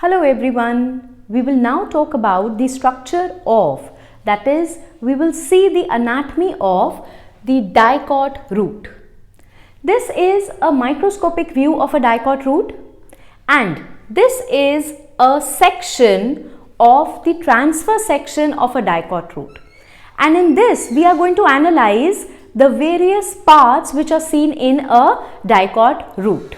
Hello everyone, we will now talk about the structure of, that is, we will see the anatomy of the dicot root. This is a microscopic view of a dicot root and this is a section of the transfer section of a dicot root. And in this we are going to analyze the various parts which are seen in a dicot root.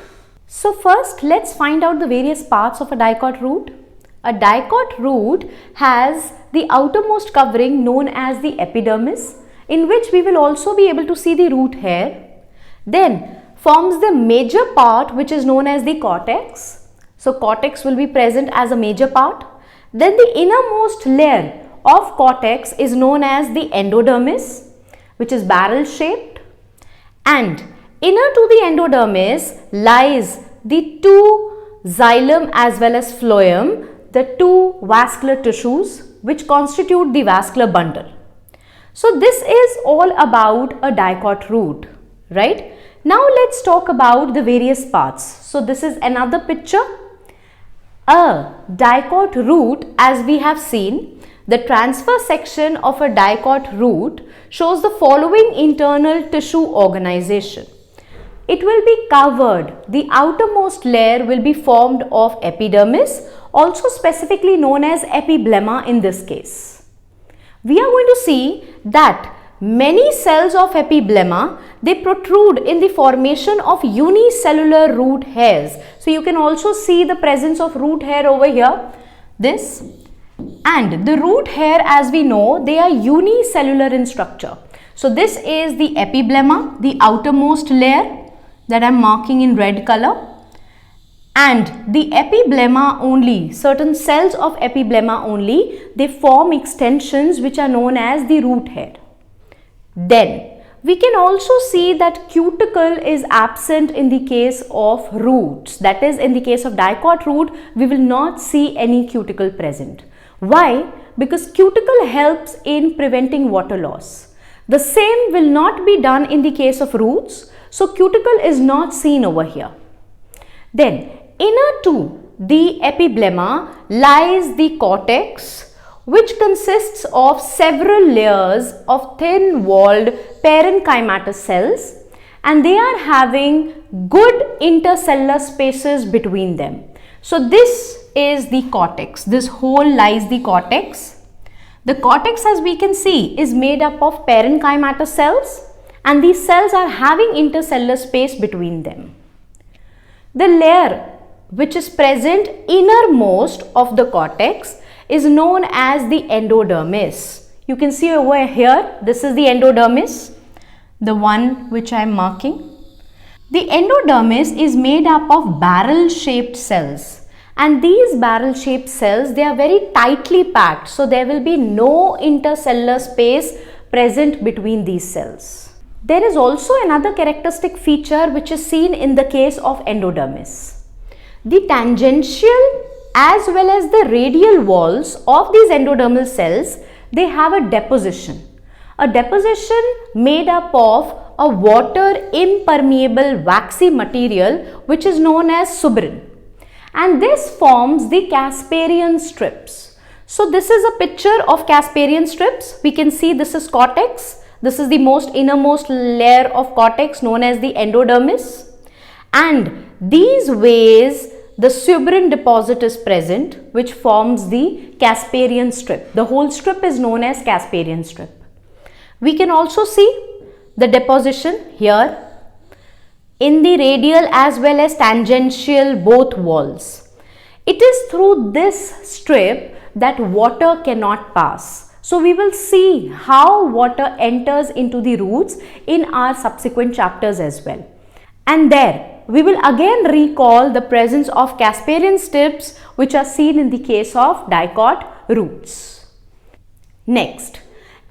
So first let's find out the various parts of a dicot root. A dicot root has the outermost covering known as the epidermis, in which we will also be able to see the root hair. Then forms the major part which is known as the cortex. So cortex will be present as a major part. Then the innermost layer of cortex is known as the endodermis, which is barrel shaped, and inner to the endodermis lies the two xylem as well as phloem, the two vascular tissues which constitute the vascular bundle. So this is all about a dicot root, right? Now let's talk about the various parts. So this is another picture. A dicot root, as we have seen, the transfer section of a dicot root shows the following internal tissue organization. It will be covered, the outermost layer will be formed of epidermis, also specifically known as epiblemma in this case. We are going to see that many cells of epiblemma, they protrude in the formation of unicellular root hairs. So you can also see the presence of root hair over here, this. And the root hair, as we know, they are unicellular in structure. So this is the epiblemma, the outermost layer that I am marking in red color. And the epiblemma only, certain cells of epiblemma only, they form extensions which are known as the root hair. Then we can also see that cuticle is absent in the case of roots. That is, in the case of dicot root, we will not see any cuticle present. Why? Because cuticle helps in preventing water loss. The same will not be done in the case of roots. So cuticle is not seen over here. Then inner to the epiblemma lies the cortex, which consists of several layers of thin-walled parenchymatous cells, and they are having good intercellular spaces between them. So this is the cortex. This whole lies the cortex. The cortex, as we can see, is made up of parenchymatous cells, and these cells are having intercellular space between them. The layer which is present innermost of the cortex is known as the endodermis. You can see over here, this is the endodermis, the one which I am marking. The endodermis is made up of barrel-shaped cells, and these barrel-shaped cells, they are very tightly packed, so there will be no intercellular space present between these cells. There is also another characteristic feature which is seen in the case of endodermis. The tangential as well as the radial walls of these endodermal cells, they have a deposition. A deposition made up of a water impermeable waxy material which is known as suberin. And this forms the Casparian strips. So this is a picture of Casparian strips. We can see this is cortex. This is the innermost layer of cortex known as the endodermis. And these ways the suberin deposit is present, which forms the Casparian strip. The whole strip is known as Casparian strip. We can also see the deposition here in the radial as well as tangential both walls. It is through this strip that water cannot pass. So we will see how water enters into the roots in our subsequent chapters as well. And there we will again recall the presence of Casparian strips which are seen in the case of dicot roots. Next,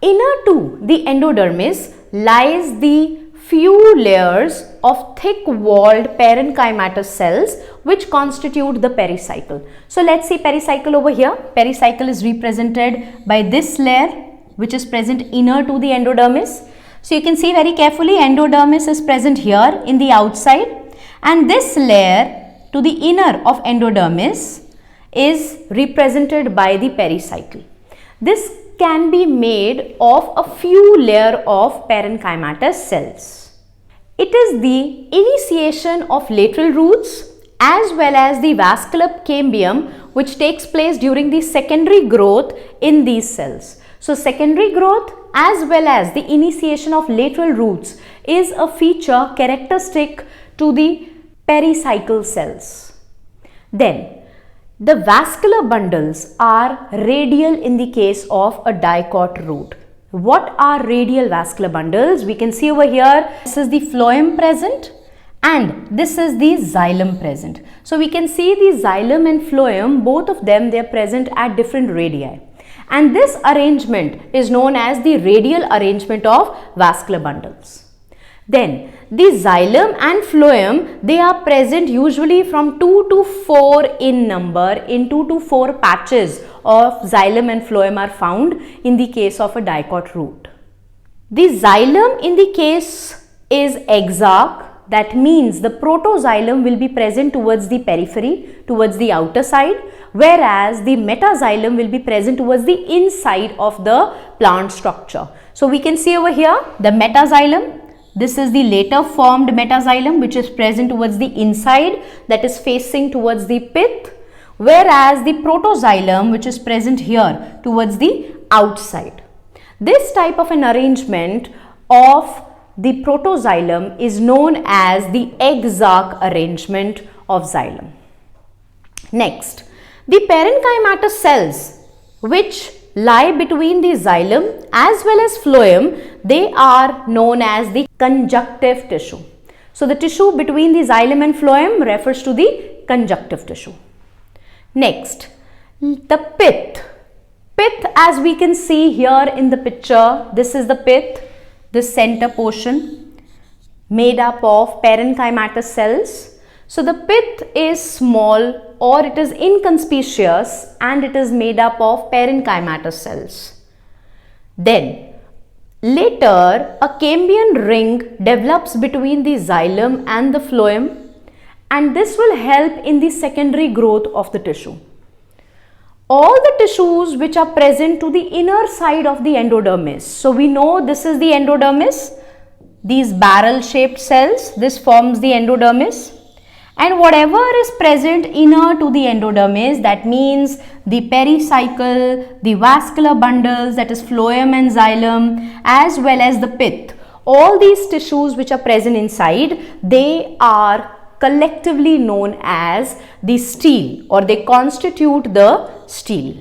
inner to the endodermis lies the few layers of thick-walled parenchymatous cells which constitute the pericycle. So let's see pericycle over here. Pericycle is represented by this layer which is present inner to the endodermis. So you can see very carefully, endodermis is present here in the outside, and this layer to the inner of endodermis is represented by the pericycle. This can be made of a few layers of parenchymatous cells. It is the initiation of lateral roots as well as the vascular cambium which takes place during the secondary growth in these cells. So, secondary growth as well as the initiation of lateral roots is a feature characteristic to the pericycle cells. Then, the vascular bundles are radial in the case of a dicot root. What are radial vascular bundles? We can see over here, this is the phloem present and this is the xylem present. So, we can see the xylem and phloem, both of them, they are present at different radii. And this arrangement is known as the radial arrangement of vascular bundles. Then, the xylem and phloem, they are present usually from 2 to 4 in number. In 2 to 4 patches of xylem and phloem are found in the case of a dicot root. The xylem in the case is exarch, that means the protoxylem will be present towards the periphery, towards the outer side, whereas the metaxylem will be present towards the inside of the plant structure. So, we can see over here the metaxylem. This is the later formed metaxylem which is present towards the inside, that is facing towards the pith, whereas the protoxylem which is present here towards the outside. This type of an arrangement of the protoxylem is known as the exarch arrangement of xylem. Next, the parenchymatous cells which lie between the xylem as well as phloem, they are known as the conjunctive tissue. So, the tissue between the xylem and phloem refers to the conjunctive tissue. Next, the pith. Pith, as we can see here in the picture, this is the pith, the center portion made up of parenchymatous cells. So, the pith is small or it is inconspicuous and it is made up of parenchymatous cells. Then, later a cambium ring develops between the xylem and the phloem, and this will help in the secondary growth of the tissue. All the tissues which are present to the inner side of the endodermis. So, we know this is the endodermis, these barrel shaped cells, this forms the endodermis, and whatever is present inner to the endodermis, that means the pericycle, the vascular bundles, that is phloem and xylem, as well as the pith, all these tissues which are present inside, they are collectively known as the stele, or they constitute the stele.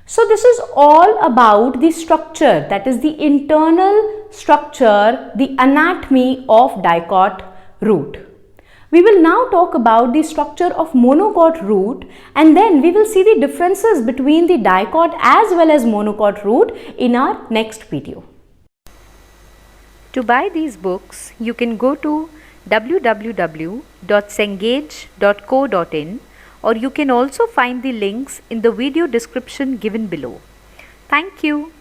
So, this is all about the structure, that is the internal structure, the anatomy of dicot root. We will now talk about the structure of monocot root, and then we will see the differences between the dicot as well as monocot root in our next video. To buy these books, you can go to www.cengage.co.in, or you can also find the links in the video description given below. Thank you.